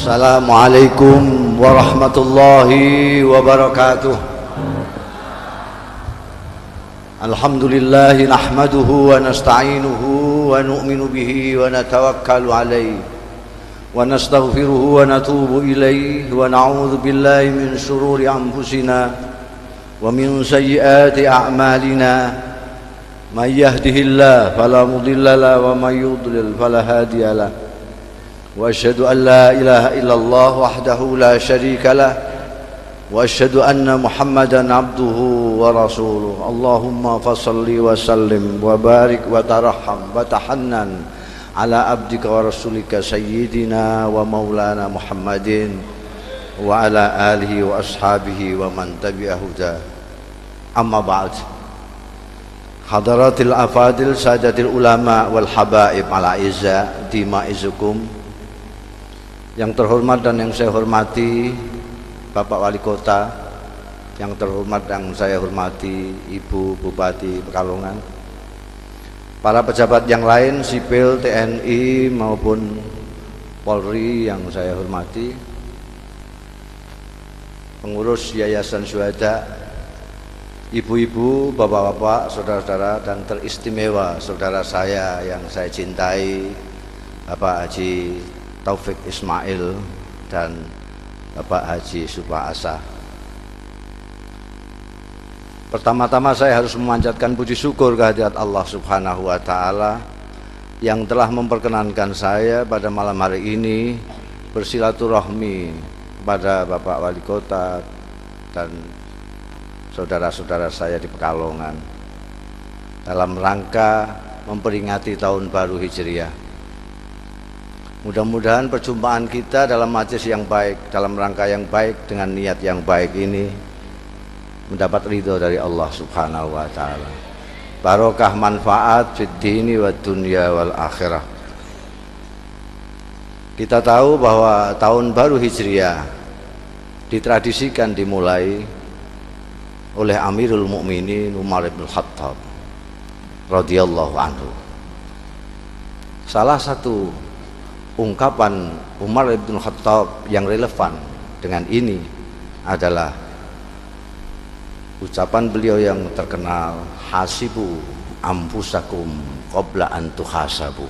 Assalamualaikum warahmatullahi wabarakatuh. Alhamdulillahi nahmaduhu wa nasta'inuhu wa nu'minu bihi wa natawakkalu alayhi wa nastaghfiruhu wa natubu ilayhi wa na'udzu billahi min shururi anfusina wa min sayyiati a'malina. May yahdihillahu fala mudilla lahu wa may yudlil fala hadiya lahu. Wa asyhadu an la ilaha illallah wahdahu la syarika lah wa asyhadu anna Muhammadan abduhu wa rasuluh. Allahumma fassalli wa sallim wa barik wa tarahham wa tahannan ala abdika wa rasulika sayyidina wa maulana Muhammadin wa ala alihi wa ashabihi wa man tabi'ahu huda. Amma ba'd. Hadaratil afadil sadatil ulama wal habaib ala izza dimaizukum. Yang terhormat dan yang saya hormati Bapak Wali Kota, yang terhormat dan saya hormati Ibu Bupati Pekalongan, para pejabat yang lain, sipil, TNI maupun Polri yang saya hormati, pengurus Yayasan Syuhada, ibu-ibu, bapak-bapak, saudara-saudara, dan teristimewa saudara saya yang saya cintai, Bapak Haji Taufik Ismail dan Bapak Haji Subha-Asa. Pertama-tama saya harus memanjatkan puji syukur kehadirat Allah Subhanahu wa Ta'ala yang telah memperkenankan saya pada malam hari ini bersilaturahmi kepada Bapak Wali Kota dan saudara-saudara saya di Pekalongan dalam rangka memperingati Tahun Baru Hijriah. Mudah-mudahan perjumpaan kita dalam majelis yang baik, dalam rangka yang baik, dengan niat yang baik ini mendapat ridho dari Allah Subhanahu wa Ta'ala. Barokah manfaat fid dini wa dunya wal akhirah. Kita tahu bahwa Tahun Baru Hijriah ditradisikan dimulai oleh Amirul Mukminin Umar bin Khattab radhiyallahu anhu. Salah satu ungkapan Umar bin Khattab yang relevan dengan ini adalah ucapan beliau yang terkenal, hasibu anfusakum qabla an tuhasabu.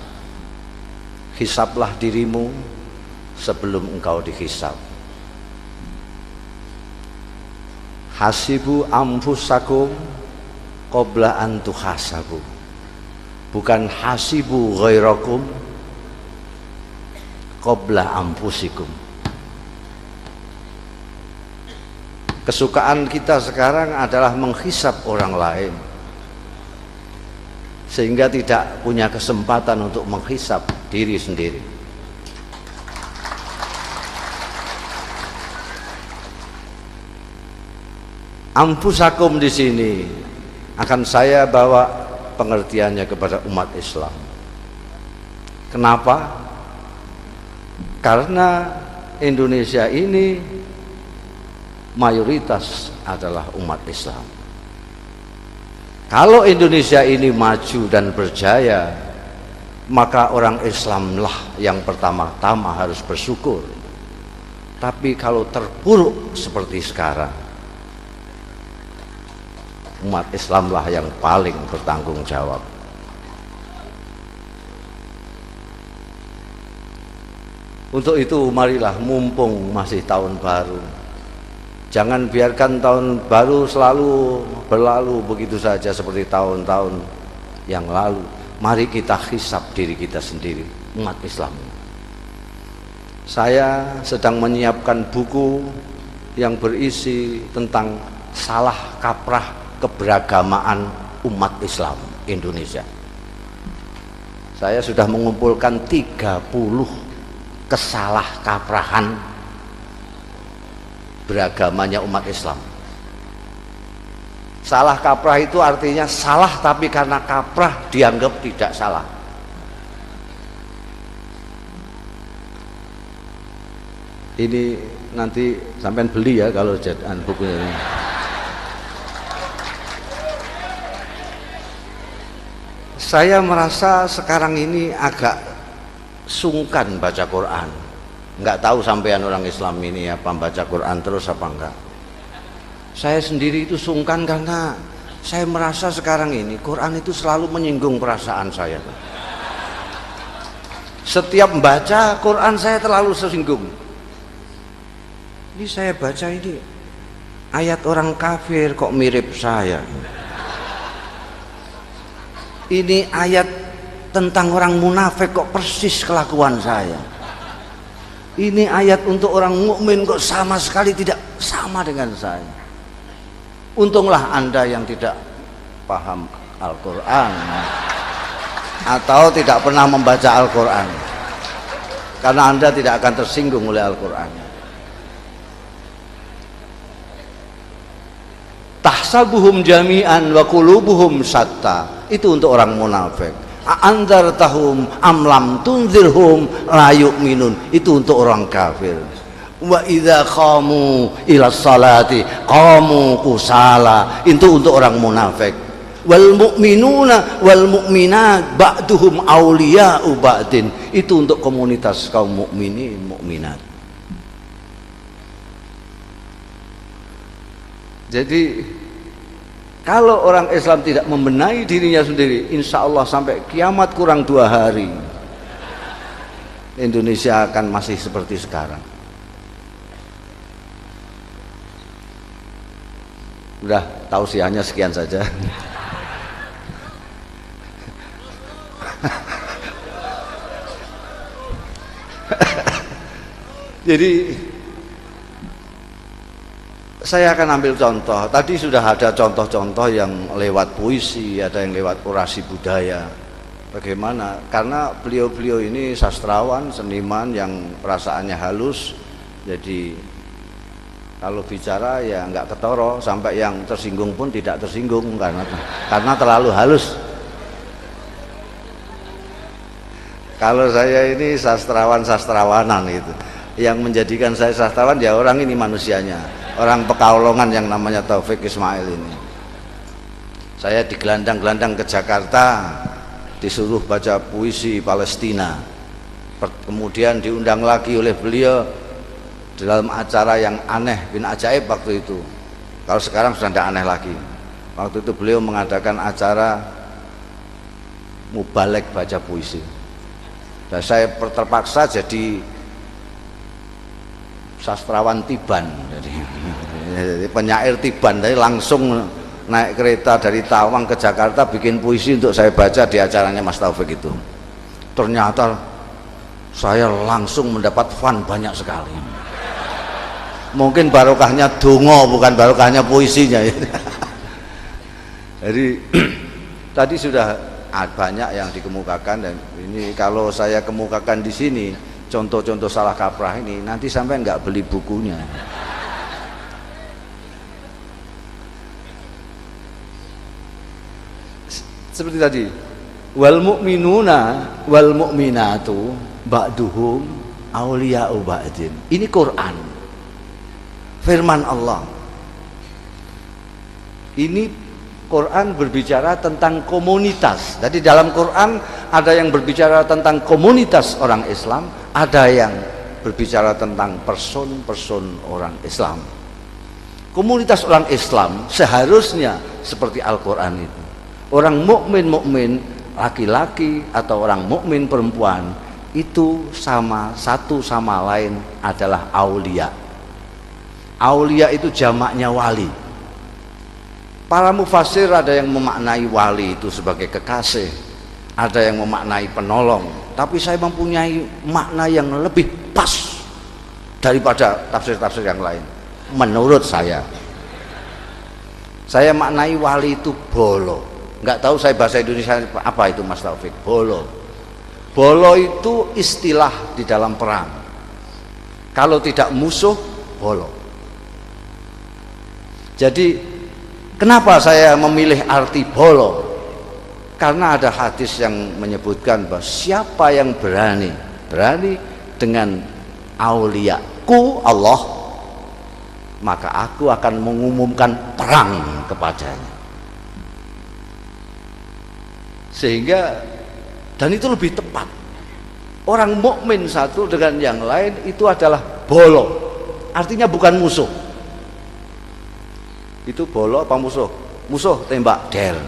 Hisablah dirimu sebelum engkau dihisab. Hasibu anfusakum qabla an tuhasabu, bukan hasibu ghairakum qabla anfusikum. Kesukaan kita sekarang adalah menghisap orang lain, sehingga tidak punya kesempatan untuk menghisap diri sendiri. Anfusakum di sini akan saya bawa pengertiannya kepada umat Islam. Kenapa? Karena Indonesia ini mayoritas adalah umat Islam. Kalau Indonesia ini maju dan berjaya, maka orang Islamlah yang pertama-tama harus bersyukur. Tapi kalau terpuruk seperti sekarang, umat Islamlah yang paling bertanggung jawab. Untuk itu marilah, mumpung masih tahun baru, jangan biarkan tahun baru selalu berlalu begitu saja seperti tahun-tahun yang lalu. Mari kita hisap diri kita sendiri, umat Islam. Saya sedang menyiapkan buku yang berisi tentang salah kaprah keberagamaan umat Islam Indonesia. Saya sudah mengumpulkan 30 kesalah kaprahan beragamanya umat Islam. Salah kaprah itu artinya salah tapi karena kaprah dianggap tidak salah. Ini nanti sampean beli ya kalau jadian bukunya ini. Saya merasa sekarang ini agak sungkan baca Quran. Nggak tahu sampean orang Islam ini apa baca Quran terus apa enggak. Saya sendiri itu sungkan karena saya merasa sekarang ini Quran itu selalu menyinggung perasaan saya. Setiap membaca Quran saya terlalu tersinggung. Ini saya baca ini ayat orang kafir kok mirip saya. Ini ayat tentang orang munafik kok persis kelakuan saya. Ini ayat untuk orang mukmin kok sama sekali tidak sama dengan saya. Untunglah Anda yang tidak paham Al-Quran atau tidak pernah membaca Al-Quran, karena Anda tidak akan tersinggung oleh Al-Quran. Tahsabuhum jami'an wa qulubuhum syatta, itu untuk orang munafik. Anzartahum am lam tunzirhum la yu'minun, itu untuk orang kafir. Wa idza qamu ila salati qamu kusala, itu untuk orang munafik. Wal mu'minuna wal mu'minat ba'duhum awliya'u ba'din, itu untuk komunitas kaum mukminin mukminat. Jadi kalau orang Islam tidak membenahi dirinya sendiri, insya Allah sampai kiamat kurang 2 hari Indonesia akan masih seperti sekarang. Udah, tausiahnya sekian saja. Jadi saya akan ambil contoh. Tadi sudah ada contoh-contoh yang lewat puisi, ada yang lewat orasi budaya. Bagaimana? Karena beliau-beliau ini sastrawan, seniman yang perasaannya halus. Jadi kalau bicara ya nggak ketoro, sampai yang tersinggung pun tidak tersinggung karena terlalu halus. Kalau saya ini sastrawanan itu. Yang menjadikan saya sastrawan ya orang ini manusianya, orang Pekalongan yang namanya Taufik Ismail ini. Saya digelandang-gelandang ke Jakarta, disuruh baca puisi Palestina, kemudian diundang lagi oleh beliau dalam acara yang aneh bin ajaib waktu itu. Kalau sekarang sudah tidak aneh lagi. Waktu itu beliau mengadakan acara mubalek baca puisi, dan saya terpaksa jadi sastrawan tiban, jadi penyair tiban. Jadi langsung naik kereta dari Tawang ke Jakarta bikin puisi untuk saya baca di acaranya Mas Taufik itu. Ternyata saya langsung mendapat fun banyak sekali. Mungkin barokahnya dongo, bukan barokahnya puisinya. Jadi tadi sudah banyak yang dikemukakan, dan ini kalau saya kemukakan di sini contoh-contoh salah kaprah ini, nanti sampai nggak beli bukunya. Seperti tadi, wal mu'minuna wal mu'minatu ba'duhum awliya'u ba'din. Ini Quran, firman Allah. Ini Quran berbicara tentang komunitas. Jadi dalam Quran ada yang berbicara tentang komunitas orang Islam, ada yang berbicara tentang person-person orang Islam. Komunitas orang Islam seharusnya seperti Al-Quran itu. Orang mukmin laki-laki atau orang mukmin perempuan itu satu sama lain adalah aulia. Aulia itu jamaknya wali. Para mufassir ada yang memaknai wali itu sebagai kekasih, ada yang memaknai penolong, tapi saya mempunyai makna yang lebih pas daripada tafsir-tafsir yang lain. Menurut saya maknai wali itu bolo. Nggak tahu saya bahasa Indonesia apa itu Mas Taufik. Bolo itu istilah di dalam perang. Kalau tidak musuh, bolo. Jadi kenapa saya memilih arti bolo? Karena ada hadis yang menyebutkan bahwa siapa yang berani dengan auliaku Allah, maka aku akan mengumumkan perang kepadanya. Sehingga, dan itu lebih tepat. Orang mukmin satu dengan yang lain itu adalah bolo, artinya bukan musuh. Itu bolo apa musuh? Musuh tembak der.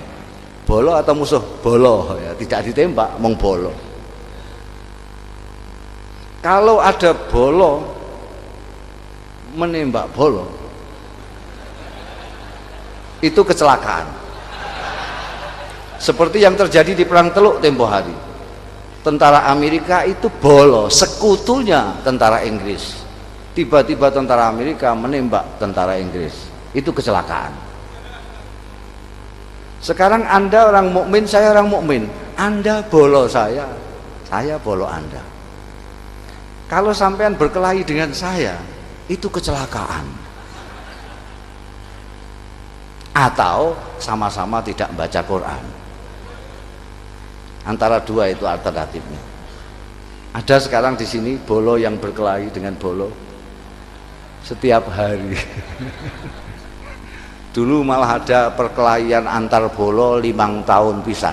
Bolo atau musuh? Bolo ya, tidak ditembak, mong bolo. Kalau ada bolo menembak bolo, itu kecelakaan. Seperti yang terjadi di Perang Teluk tempo hari. Tentara Amerika itu bolo, sekutunya tentara Inggris. Tiba-tiba tentara Amerika menembak tentara Inggris. Itu kecelakaan. Sekarang Anda orang mukmin, saya orang mukmin. Anda bolo saya bolo Anda. Kalau sampean berkelahi dengan saya, itu kecelakaan. Atau sama-sama tidak baca Quran. Antara dua itu alternatifnya. Ada sekarang di sini bolo yang berkelahi dengan bolo setiap hari. Dulu malah ada perkelahian antar bolo 5 tahun pisan.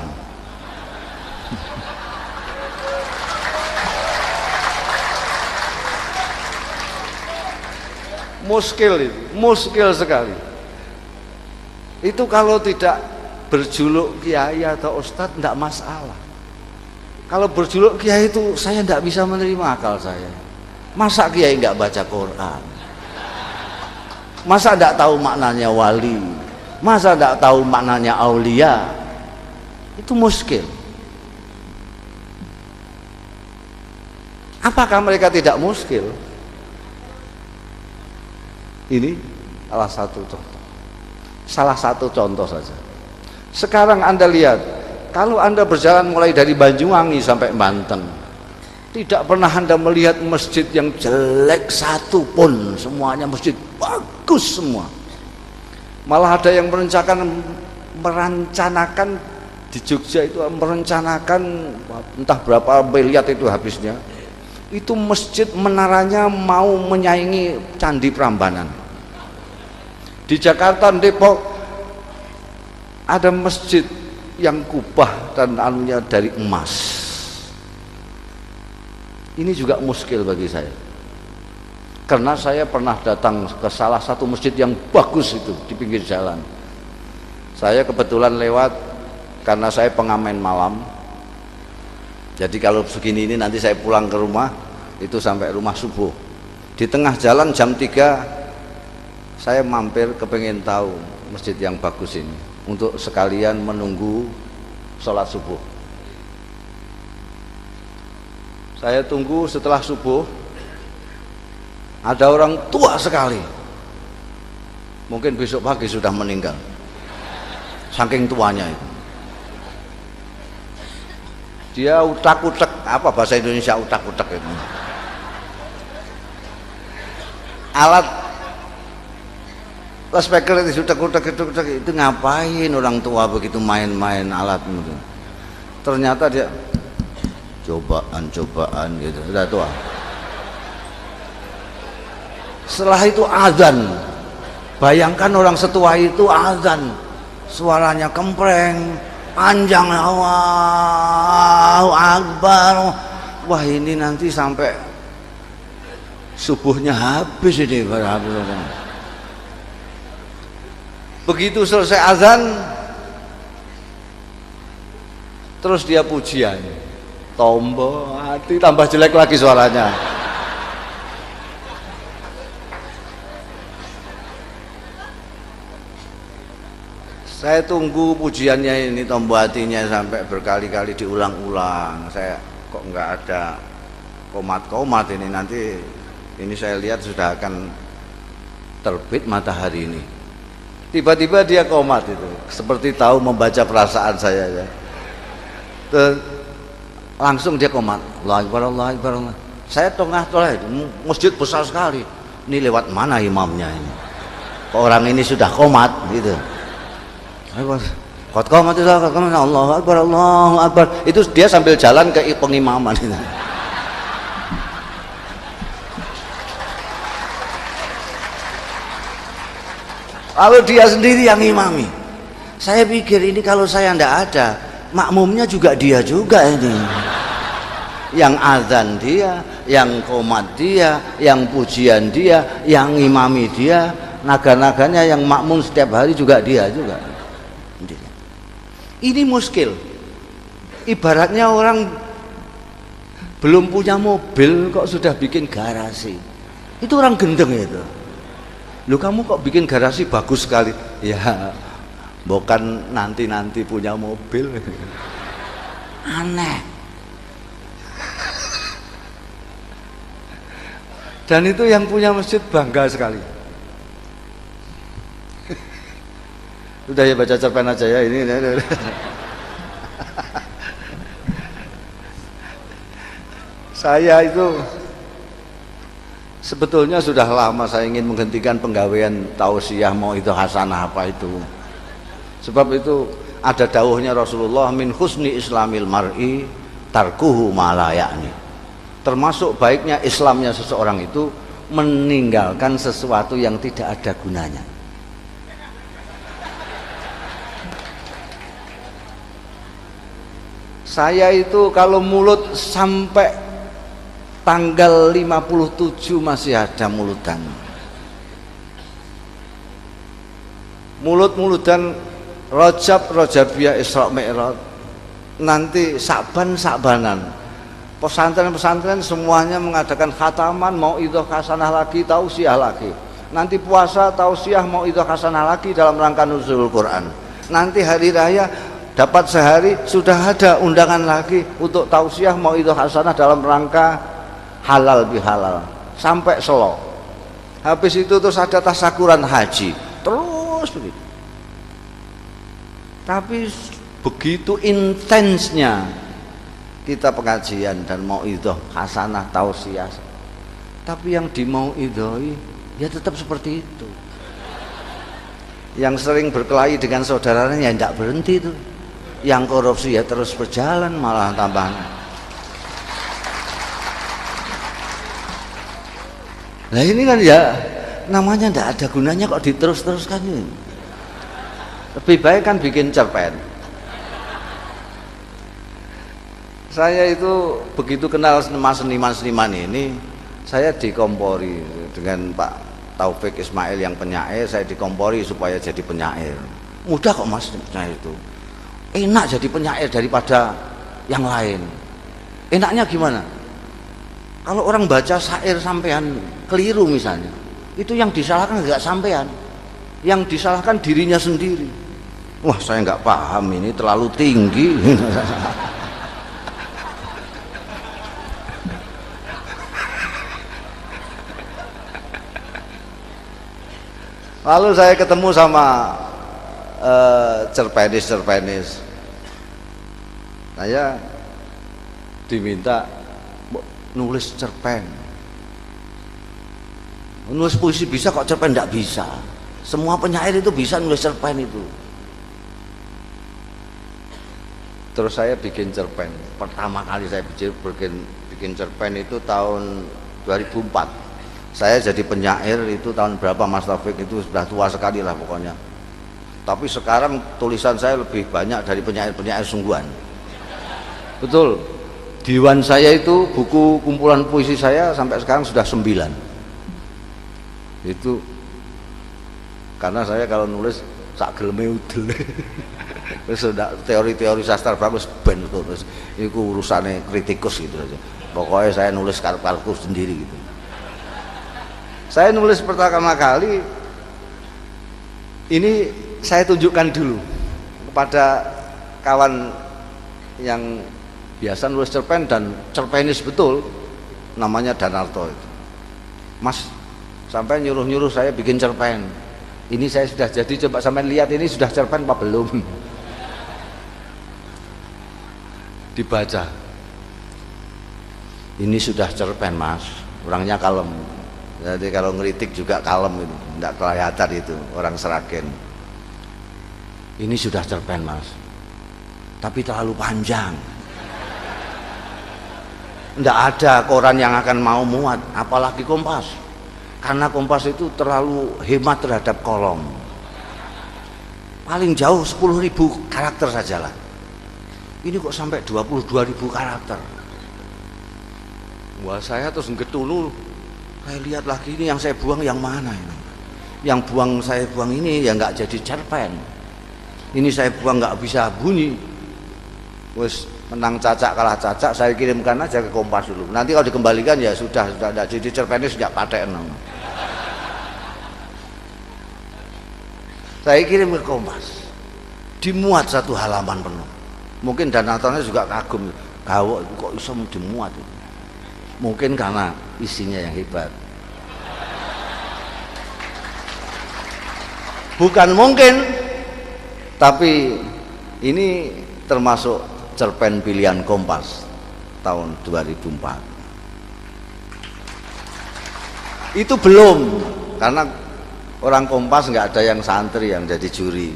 Muskil sekali. Itu kalau tidak berjuluk kiai atau ustadz tidak masalah. Kalau berjuluk kiai itu saya tidak bisa menerima akal saya. Masa kiai nggak baca Quran? Masa tidak tahu maknanya wali? Masa tidak tahu maknanya aulia? Itu muskil. Apakah mereka tidak muskil? Ini salah satu contoh saja. Sekarang Anda lihat, kalau Anda berjalan mulai dari Banyuwangi sampai Banten, tidak pernah Anda melihat masjid yang jelek satu pun, semuanya masjid bagus semua. Malah ada yang merencanakan di Jogja itu, merencanakan entah berapa miliar itu habisnya. Itu masjid menaranya mau menyaingi Candi Prambanan. Di Jakarta, Depok ada masjid yang kubah dan anunya dari emas. Ini juga muskil bagi saya, karena saya pernah datang ke salah satu masjid yang bagus itu di pinggir jalan. Saya kebetulan lewat karena saya pengamen malam. Jadi kalau begini ini nanti saya pulang ke rumah itu sampai rumah subuh. Di tengah jalan jam 3 saya mampir kepengen tahu masjid yang bagus ini untuk sekalian menunggu sholat subuh. Saya tunggu setelah subuh, ada orang tua sekali, mungkin besok pagi sudah meninggal, saking tuanya itu. Dia utak-utak, apa bahasa Indonesia utak-utak itu? Alat speaker itu utak-utak itu ngapain orang tua begitu main-main alat itu? Ternyata dia cobaan gitu, sudah tua. Setelah itu azan. Bayangkan orang setua itu azan, suaranya kempreng, panjang, Allahu Akbar. Wah, ini nanti sampai subuhnya habis ini. Begitu selesai azan, terus dia pujian, tombo hati, tambah jelek lagi suaranya. Saya tunggu pujiannya ini, tombo hatinya sampai berkali-kali diulang-ulang. Saya kok nggak ada komat-komat ini, nanti ini saya lihat sudah akan terbit matahari ini. Tiba-tiba dia komat itu, seperti tahu membaca perasaan saya ya. Langsung dia komat, Allahu Akbar, Allahu Akbar. Saya tengah-tengah, masjid besar sekali. Ini lewat mana imamnya ini? Kok orang ini sudah komat gitu. Qad qamat Allahu Akbar, Allahu Akbar. Itu dia sambil jalan ke pengimaman itu. Lalu dia sendiri yang imami. Saya pikir ini kalau saya tidak ada, makmumnya juga dia juga ini. yang azan dia, yang qomat dia, yang pujian dia, yang imami dia, naga-naganya yang makmum setiap hari juga dia juga. Ini muskil. Ibaratnya orang belum punya mobil kok sudah bikin garasi. Itu orang gendeng itu. Lu kamu kok bikin garasi bagus sekali. Ya, bukan nanti-nanti punya mobil. Aneh. Dan itu yang punya masjid bangga sekali. Udah ya, baca cerpen aja ya ini. Saya itu sebetulnya sudah lama saya ingin menghentikan penggawaian tausiah mau itu hasanah apa itu. Sebab itu ada dawuhnya Rasulullah, min husni islamil mar'i tarkuhu ma la ya'ni. Termasuk baiknya Islamnya seseorang itu meninggalkan sesuatu yang tidak ada gunanya. Saya itu kalau mulut sampai tanggal 57 masih ada mulutan. Mulut-mulutan Rajab, Rajabiyah, Isra Mi'raj. Nanti Sa'banan. Pesantren-pesantren semuanya mengadakan khataman, mauidhah hasanah lagi, tausiah lagi. Nanti puasa, tausiah, mauidhah hasanah lagi dalam rangka nuzulul Quran. Nanti hari raya dapat sehari sudah ada undangan lagi untuk tausiah, mauidhah hasanah dalam rangka halal bihalal sampai selo. Habis itu terus ada tasyakuran haji, terus begitu. Tapi begitu intensnya kita pengajian dan mauidhah hasanah tausiah, tapi yang dimauidhahi ya tetap seperti itu. Yang sering berkelahi dengan saudaranya ya tidak berhenti itu. Yang korupsi ya terus berjalan, malah tambah. Nah ini kan ya namanya tidak ada gunanya kok diterus-teruskan ini. Lebih baik kan bikin cerpen. Saya itu begitu kenal seniman-seniman ini, saya dikompori dengan Pak Taufik Ismail yang penyair, saya dikompori supaya jadi penyair. Mudah kok Mas penyair itu. Enak jadi penyair daripada yang lain. Enaknya gimana? Kalau orang baca syair sampean keliru misalnya, itu yang disalahkan enggak sampean, yang disalahkan dirinya sendiri. Wah saya nggak paham ini terlalu tinggi. Lalu saya ketemu sama cerpenis. Saya diminta nulis cerpen. Nulis puisi bisa kok cerpen tidak bisa. Semua penyair itu bisa nulis cerpen itu. Terus saya bikin cerpen. Pertama kali saya bikin cerpen itu tahun 2004. Saya jadi penyair itu tahun berapa Mas Taufik, itu sudah tua sekali lah pokoknya. Tapi sekarang tulisan saya lebih banyak dari penyair-penyair sungguhan. Betul. Diwan saya itu, buku kumpulan puisi saya sampai sekarang sudah 9. Itu karena saya kalau nulis sak geleme udel. Terus sudah teori-teori sastra bagus ben terus itu urusannya kritikus gitu aja. Pokoknya saya nulis kartu sendiri gitu. Saya nulis pertama kali ini saya tunjukkan dulu kepada kawan yang biasa nulis cerpen dan cerpenis betul, namanya Danarto itu. Mas, sampai nyuruh-nyuruh saya bikin cerpen. Ini saya sudah jadi, coba sampai lihat ini sudah cerpen apa belum. Dibaca. Ini sudah cerpen Mas, orangnya kalem. Jadi kalau ngeritik juga kalem itu, tidak kelihatan itu orang Seragen. Ini sudah cerpen Mas, tapi terlalu panjang. Tidak ada koran yang akan mau muat, apalagi Kompas. Karena Kompas itu terlalu hemat terhadap kolom. Paling jauh 10.000 karakter sajalah. Ini kok sampai 22.000 karakter. Wah, saya terus getunu. Saya lihat lagi, ini yang saya buang yang mana ini? Yang saya buang ini ya nggak jadi cerpen. Ini saya buang nggak bisa bunyi. Wes menang cacak kalah cacak, saya kirimkan aja ke Kompas dulu. Nanti kalau dikembalikan ya sudah tidak jadi cerpennya sejak paten. Saya kirim ke Kompas, dimuat satu halaman penuh. Mungkin donaturnya juga kagum, gawok kok bisa dimuat itu. Mungkin karena isinya yang hebat. Bukan mungkin, tapi ini termasuk cerpen pilihan Kompas tahun 2004. Itu belum, karena orang Kompas nggak ada yang santri yang jadi juri.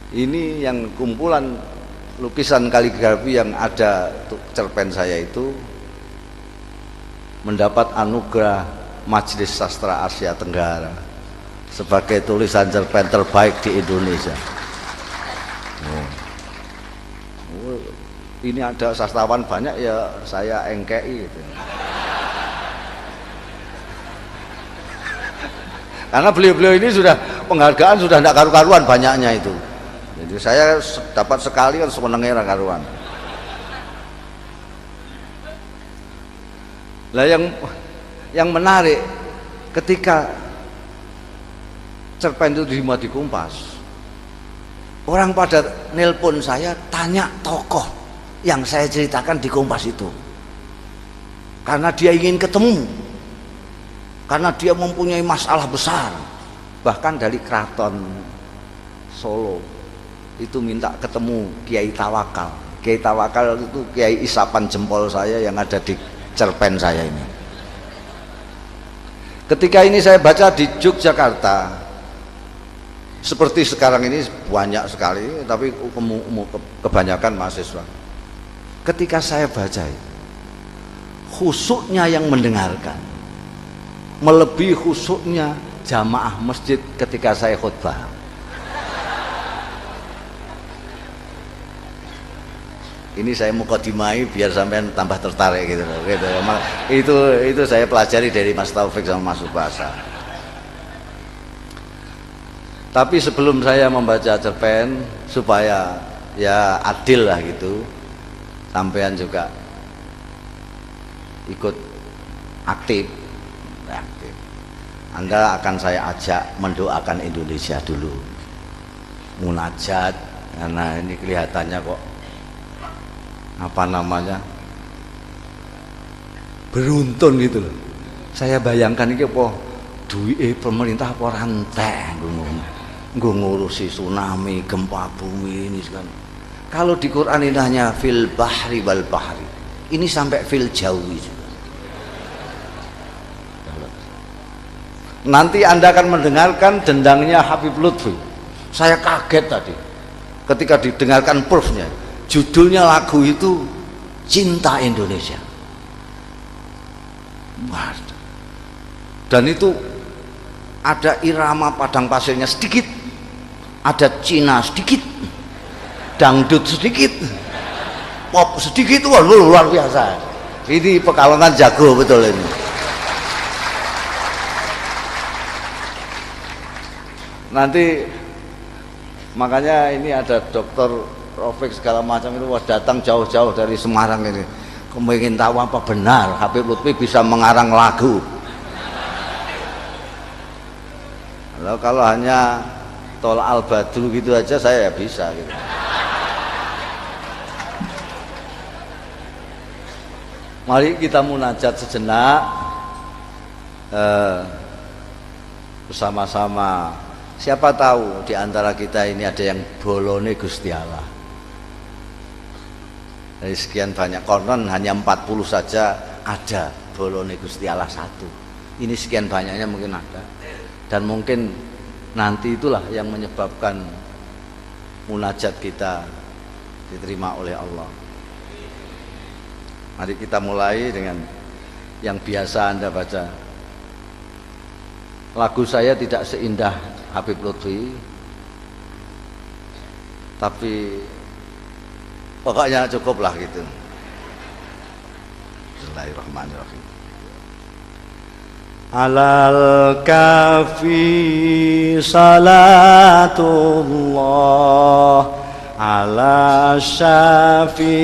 Ini yang kumpulan lukisan kaligrafi yang ada cerpen saya itu mendapat anugerah Majelis Sastra Asia Tenggara sebagai tulisan cerpen terbaik di Indonesia. Ini ada sastrawan banyak ya saya engkei gitu. Karena beliau-beliau ini sudah penghargaan sudah tidak karu-karuan banyaknya itu. Jadi saya dapat sekali kan semenengnya karuan. Lah yang menarik ketika cerpen itu dimuat di Kompas, orang pada nelpon saya tanya tokoh yang saya ceritakan di Kompas itu, karena dia ingin ketemu, karena dia mempunyai masalah besar, bahkan dari Keraton Solo itu minta ketemu Kiai Tawakal. Kiai Tawakal itu kiai isapan jempol saya yang ada di cerpen saya ini. Ketika ini saya baca di Yogyakarta, seperti sekarang ini banyak sekali, tapi kebanyakan mahasiswa. Ketika saya baca, khusyuknya yang mendengarkan melebihi khusyuknya jamaah masjid ketika saya khutbah. Ini saya mukadimai biar sampean tambah tertarik gitu loh. Gitu. Itu saya pelajari dari Mas Taufik sama Mas Subasa. Tapi sebelum saya membaca cerpen supaya ya adil lah gitu, sampean juga ikut aktif. Anda akan saya ajak mendoakan Indonesia dulu, munajat, karena ini kelihatannya kok apa namanya beruntun gitu loh. Saya bayangkan ini apa duit pemerintah apa rantai nggo ngurusi tsunami, gempa bumi ini kan. Kalau di Quran ini hanya fil bahri wal bahri, ini sampai fil jawi juga. Nanti Anda akan mendengarkan dendangnya Habib Lutfi. Saya kaget tadi ketika didengarkan proofnya. Judulnya lagu itu Cinta Indonesia. Dan itu ada irama padang pasirnya sedikit, ada Cina sedikit, dangdut sedikit, pop sedikit. Wah, luar biasa. Ini Pekalongan jago betul ini. Nanti makanya ini ada dokter Rofik segala macam itu datang jauh-jauh dari Semarang ini. Ingin tahu apa benar Habib Lutfi bisa mengarang lagu. Kalau hanya Tol Al Badru gitu aja saya ya bisa gitu. Mari kita munajat sejenak bersama-sama. Siapa tahu di antara kita ini ada yang bolone Gusti Allah. Dari sekian banyak konon hanya 40 saja ada bolone Gusti Allah satu. Ini sekian banyaknya mungkin ada. Dan mungkin nanti itulah yang menyebabkan munajat kita diterima oleh Allah. Mari kita mulai dengan yang biasa Anda baca. Lagu saya tidak seindah Habib Lutfi, tapi pokoknya cukuplah gitu. Bismillahirrahmanirrahim. Alal kafi salatullah, ala syafi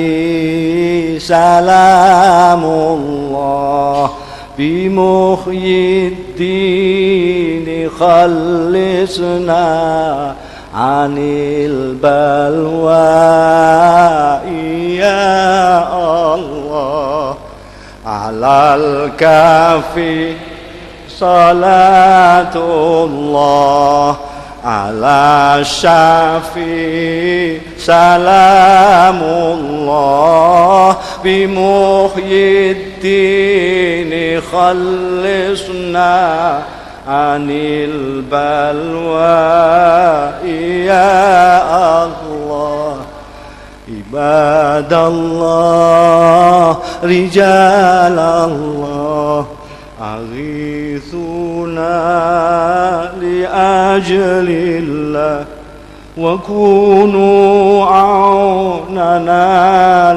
salamullah, bimuhyiddin khalisna anil balwa ya Allah. Alal kafi salatullah, ala syafi salamullah, bimuhyiddin khalisna anil balwa ya Allah. Ibadallah, rijalallah, aghithuna li ajlillah, wa kunu aunana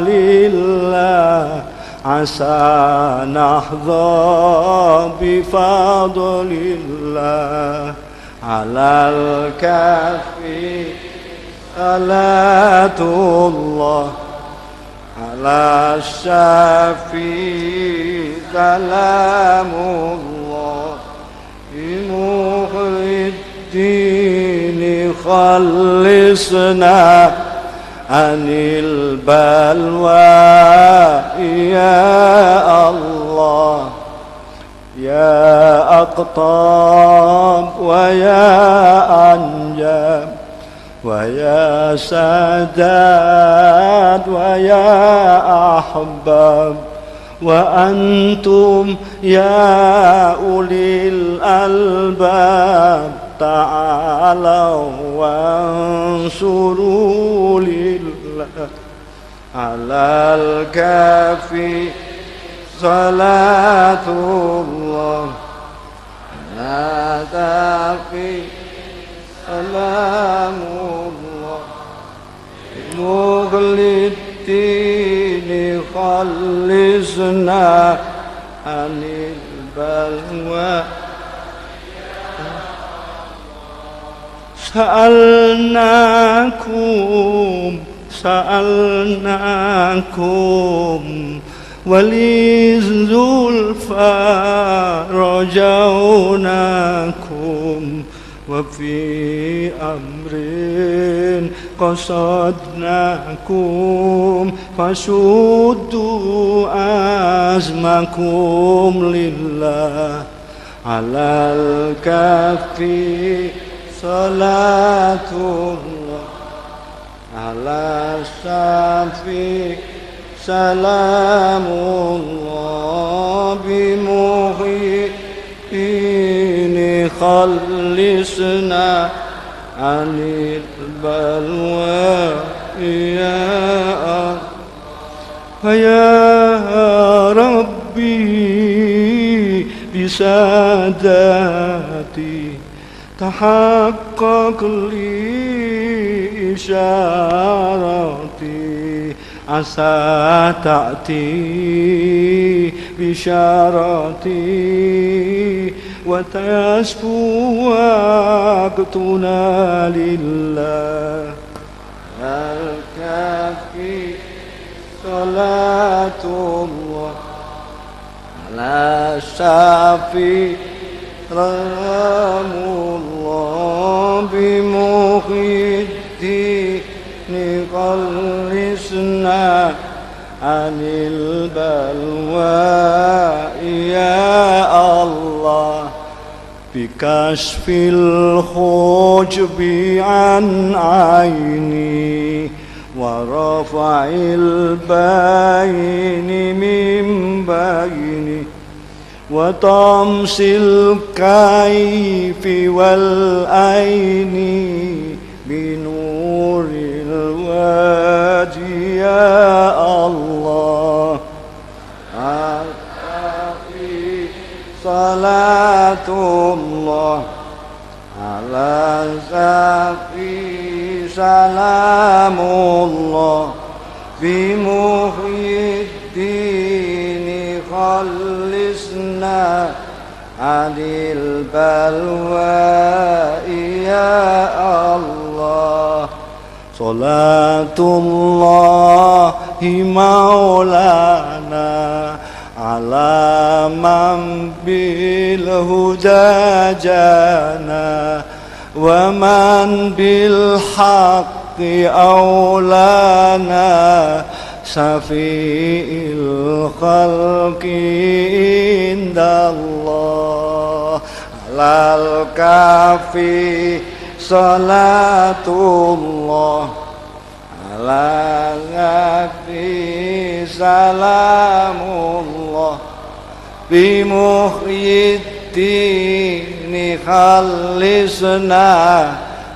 lillah, asa nahdha bifadlillah. Alal kafi salatullah, ala syafi salamullah, bimuhyiddin khalisna anil balwa ya Allah. Ya aqtab wa ya anjam, wa ya sadad wa ya ahbab, wa antum ya ulil albab, ta'alaw wansuru lillah. Alal kafi salatullah, ala kafi salamullah, mughliddin khalisna anil balwa. Sa'alnakum walizulfa rajaunakum, wa fi amrin qasadnakum, fasuddu azmakum lillah. Alal kafi salatullah, ala syafi salamullah, bimuhyiddin khalisna anil balwa ya Allah. Ya Rabbi bisadati, tahaqqaq li isyarati, asa ta'ti bisyarati, wa tasfu waqtuna lillah. Al-kafi salatullah, ala syafi salamullah, bimuhyiddin khalisna anil balwa ya Allah. Bikashfil khujbi an aini, wa rafa'il bayni min bayni, wa tamsil kaifi wal aini, binuril wajhi ya Allah. Al-kafi salatullah, ala safi salamullah, bimuhyiddin خلصنا عن البلواء يا الله صلاة الله مولانا على من بالهدى جانا ومن بالحق أولانا شفيع الخلق عند الله على الكافي صلاة الله على النبي سلام الله بمحيي الدين خلصنا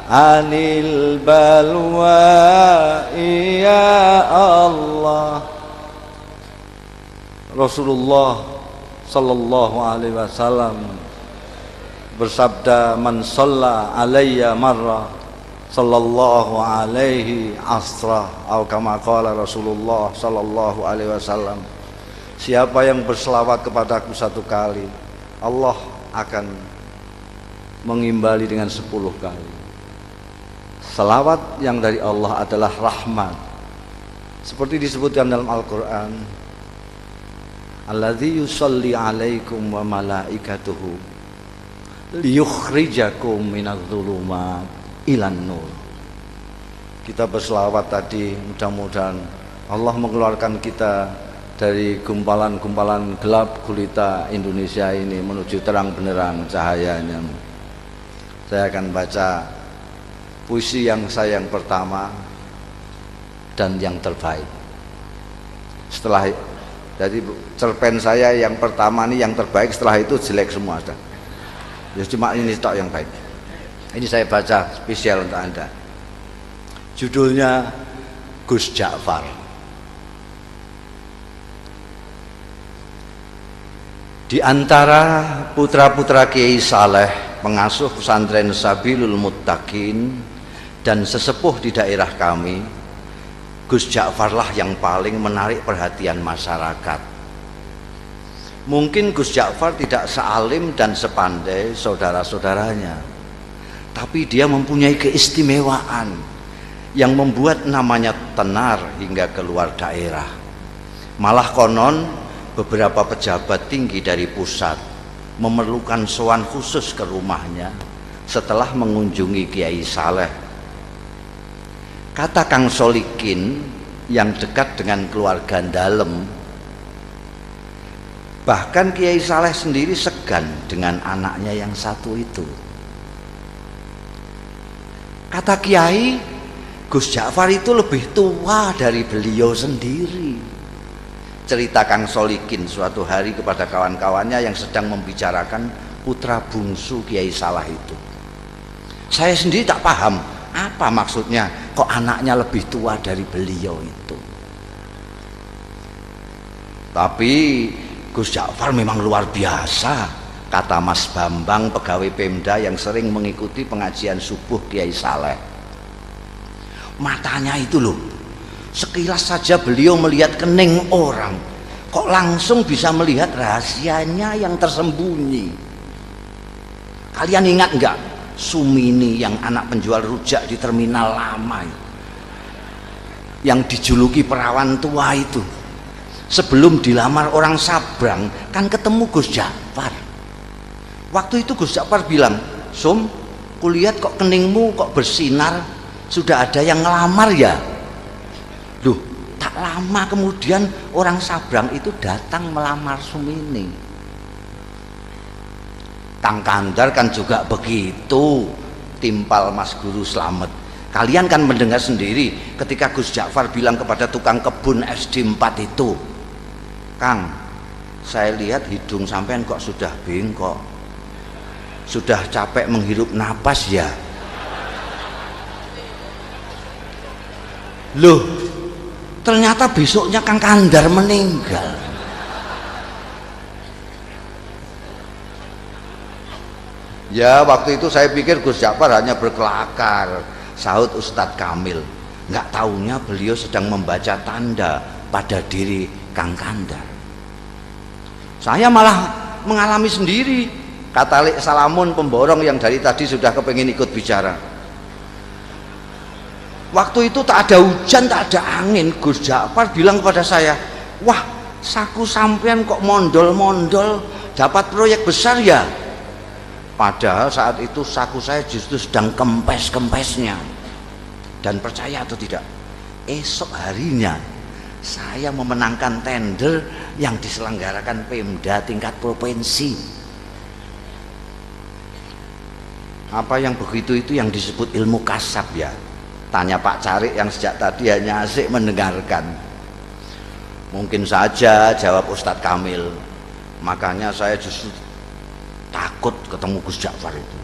عن البلواء يا الله. Rasulullah sallallahu alaihi wasallam bersabda, man shalla alayya marra sallallahu alaihi asra, atau kama qala Rasulullah sallallahu alaihi wasallam, siapa yang berselawat kepadaku satu kali, Allah akan mengimbali dengan 10 kali. Selawat yang dari Allah adalah rahmat, seperti disebutkan dalam Al-Quran, alladzi yusalli alaikum wa malaikatuhu liyukhrijakum minadh-dhulumat ilan nur. Kita berselawat tadi, mudah-mudahan Allah mengeluarkan kita dari gumpalan-gumpalan gelap gulita Indonesia ini menuju terang benderang cahayanya. Saya akan baca puisi yang pertama dan yang terbaik. Setelah jadi cerpen saya yang pertama ini yang terbaik, setelah itu jelek semua sudah. Ya cuma ini tok yang baik. Ini saya baca spesial untuk Anda. Judulnya Gus Ja'far. Di antara putra-putra Kiai Saleh, pengasuh pesantren Sabilul Muttaqin dan sesepuh di daerah kami, Gus Ja'farlah yang paling menarik perhatian masyarakat. Mungkin Gus Ja'far tidak sealim dan sepandai saudara-saudaranya, tapi dia mempunyai keistimewaan yang membuat namanya tenar hingga keluar daerah. Malah konon beberapa pejabat tinggi dari pusat memerlukan sowan khusus ke rumahnya setelah mengunjungi Kiai Saleh. Kata Kang Solikin yang dekat dengan keluarga dalem, bahkan Kiai Saleh sendiri segan dengan anaknya yang satu itu. Kata Kiai, Gus Ja'far itu lebih tua dari beliau sendiri. Cerita Kang Solikin suatu hari kepada kawan-kawannya yang sedang membicarakan putra bungsu Kiai Saleh itu. Saya sendiri tak paham apa maksudnya kok anaknya lebih tua dari beliau itu. Tapi Gus Ja'far memang luar biasa, kata Mas Bambang, pegawai Pemda yang sering mengikuti pengajian subuh Kiai Saleh. Matanya itu loh, sekilas saja beliau melihat kening orang, kok langsung bisa melihat rahasianya yang tersembunyi. Kalian ingat enggak Sumini yang anak penjual rujak di terminal lama yang dijuluki perawan tua itu? Sebelum dilamar orang Sabrang kan ketemu Gus Ja'far. Waktu itu Gus Ja'far bilang, "Sum, kulihat kok keningmu kok bersinar, sudah ada yang ngelamar ya?" Duh, tak lama kemudian orang Sabrang itu datang melamar Sumini. Kang Kandar kan juga begitu, timpal Mas Guru Slamet. Kalian kan mendengar sendiri ketika Gus Ja'far bilang kepada tukang kebun SD 4 itu, "Kang, saya lihat hidung sampean kok sudah bengkok, sudah capek menghirup napas ya?" Loh, ternyata besoknya Kang Kandar meninggal. Ya, waktu itu saya pikir Gus Ja'far hanya berkelakar, sahut Ustadz Kamil. Nggak taunya beliau sedang membaca tanda pada diri Kang Kandar. Saya malah mengalami sendiri, kata Lek Salamun pemborong yang dari tadi sudah kepengin ikut bicara. Waktu itu tak ada hujan, tak ada angin. Gus Ja'far bilang kepada saya, wah saku sampean kok mondol-mondol dapat proyek besar ya. Padahal saat itu saku saya justru sedang kempes-kempesnya. Dan percaya atau tidak, esok harinya saya memenangkan tender yang diselenggarakan Pemda tingkat provinsi. Apa yang begitu itu yang disebut ilmu kasab ya. Tanya Pak Carik yang sejak tadi hanya asik mendengarkan. Mungkin saja jawab Ustadz Kamil. Makanya saya justru takut ketemu Gus Ja'far itu.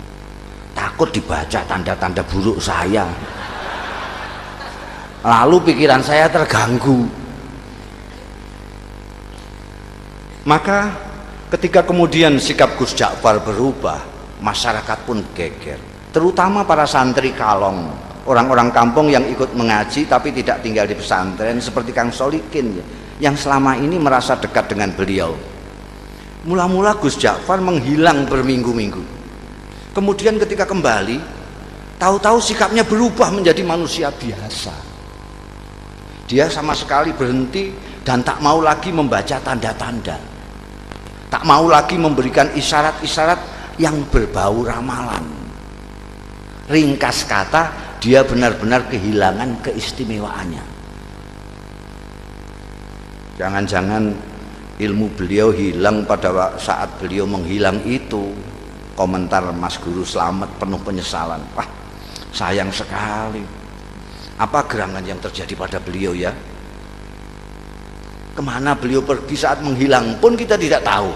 Takut dibaca tanda-tanda buruk saya. Lalu pikiran saya terganggu. Maka ketika kemudian sikap Gus Ja'far berubah, masyarakat pun geger, terutama para santri Kalong, orang-orang kampung yang ikut mengaji tapi tidak tinggal di pesantren seperti Kang Solikin yang selama ini merasa dekat dengan beliau. Mula-mula Gus Ja'far menghilang berminggu-minggu. Kemudian ketika kembali, tahu-tahu sikapnya berubah menjadi manusia biasa. Dia sama sekali berhenti dan tak mau lagi membaca tanda-tanda, tak mau lagi memberikan isyarat-isyarat yang berbau ramalan. Ringkas kata, dia benar-benar kehilangan keistimewaannya. Jangan-jangan ilmu beliau hilang pada saat beliau menghilang itu. Komentar Mas Guru Slamet penuh penyesalan. Wah, sayang sekali. Apa gerangan yang terjadi pada beliau ya? Kemana beliau pergi saat menghilang pun kita tidak tahu,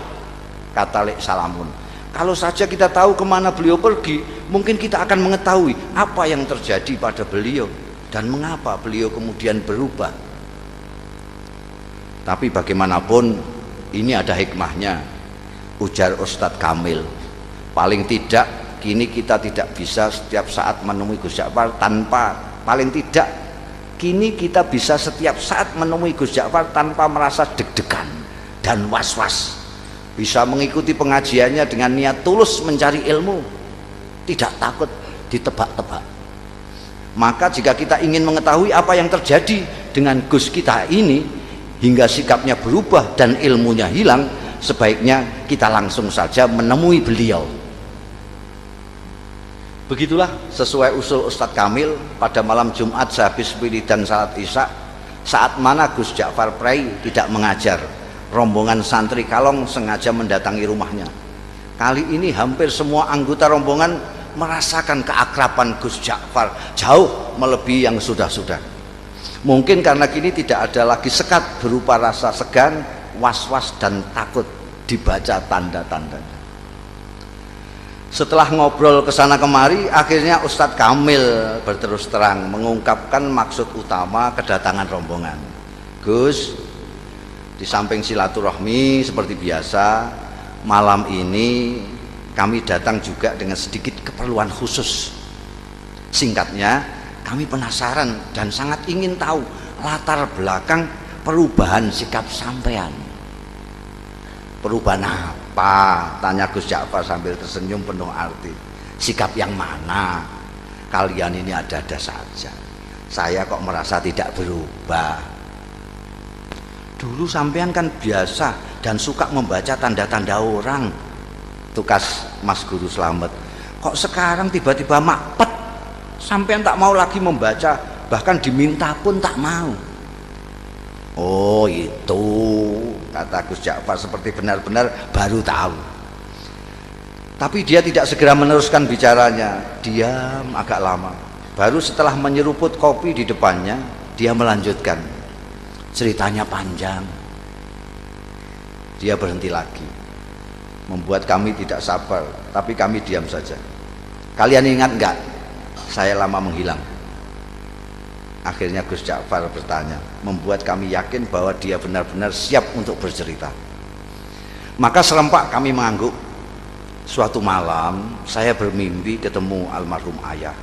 kata Lek Salamun. Kalau saja kita tahu kemana beliau pergi, mungkin kita akan mengetahui apa yang terjadi pada beliau dan mengapa beliau kemudian berubah. Tapi bagaimanapun ini ada hikmahnya, ujar Ustadz Kamil. Paling tidak kini kita tidak bisa setiap saat menemui Gus Ja'far paling tidak kini kita bisa setiap saat menemui Gus Ja'far tanpa merasa deg-degan dan was-was. Bisa mengikuti pengajiannya dengan niat tulus mencari ilmu, tidak takut ditebak-tebak. Maka jika kita ingin mengetahui apa yang terjadi dengan Gus kita ini hingga sikapnya berubah dan ilmunya hilang, sebaiknya kita langsung saja menemui beliau. Begitulah sesuai usul Ustadz Kamil pada malam Jumat sehabis wiridan salat Isya, saat mana Gus Ja'far Prai tidak mengajar, rombongan santri Kalong sengaja mendatangi rumahnya. Kali ini hampir semua anggota rombongan merasakan keakraban Gus Ja'far jauh melebihi yang sudah-sudah. Mungkin karena kini tidak ada lagi sekat berupa rasa segan, was-was dan takut dibaca tanda-tandanya. Setelah ngobrol kesana kemari, akhirnya Ustadz Kamil berterus terang mengungkapkan maksud utama kedatangan rombongan. Gus, di samping silaturahmi seperti biasa, malam ini kami datang juga dengan sedikit keperluan khusus. Singkatnya, kami penasaran dan sangat ingin tahu latar belakang perubahan sikap sampean. Perubahan apa? Tanya Gus Ja'far sambil tersenyum penuh arti. Sikap yang mana? Kalian ini ada-ada saja. Saya kok merasa tidak berubah. Dulu sampean kan biasa dan suka membaca tanda-tanda orang, tukas Mas Guru Slamet. Kok sekarang tiba-tiba makpet, sampean tak mau lagi membaca, bahkan diminta pun tak mau. Oh itu, kata Gus Ja'far seperti benar-benar baru tahu. Tapi dia tidak segera meneruskan bicaranya, diam agak lama. Baru setelah menyeruput kopi di depannya, dia melanjutkan. Ceritanya panjang. Dia berhenti lagi, membuat kami tidak sabar, tapi kami diam saja. Kalian ingat enggak saya lama menghilang? Akhirnya Gus Ja'far bertanya, membuat kami yakin bahwa dia benar-benar siap untuk bercerita. Maka serempak kami mengangguk. Suatu malam saya bermimpi ketemu almarhum ayah.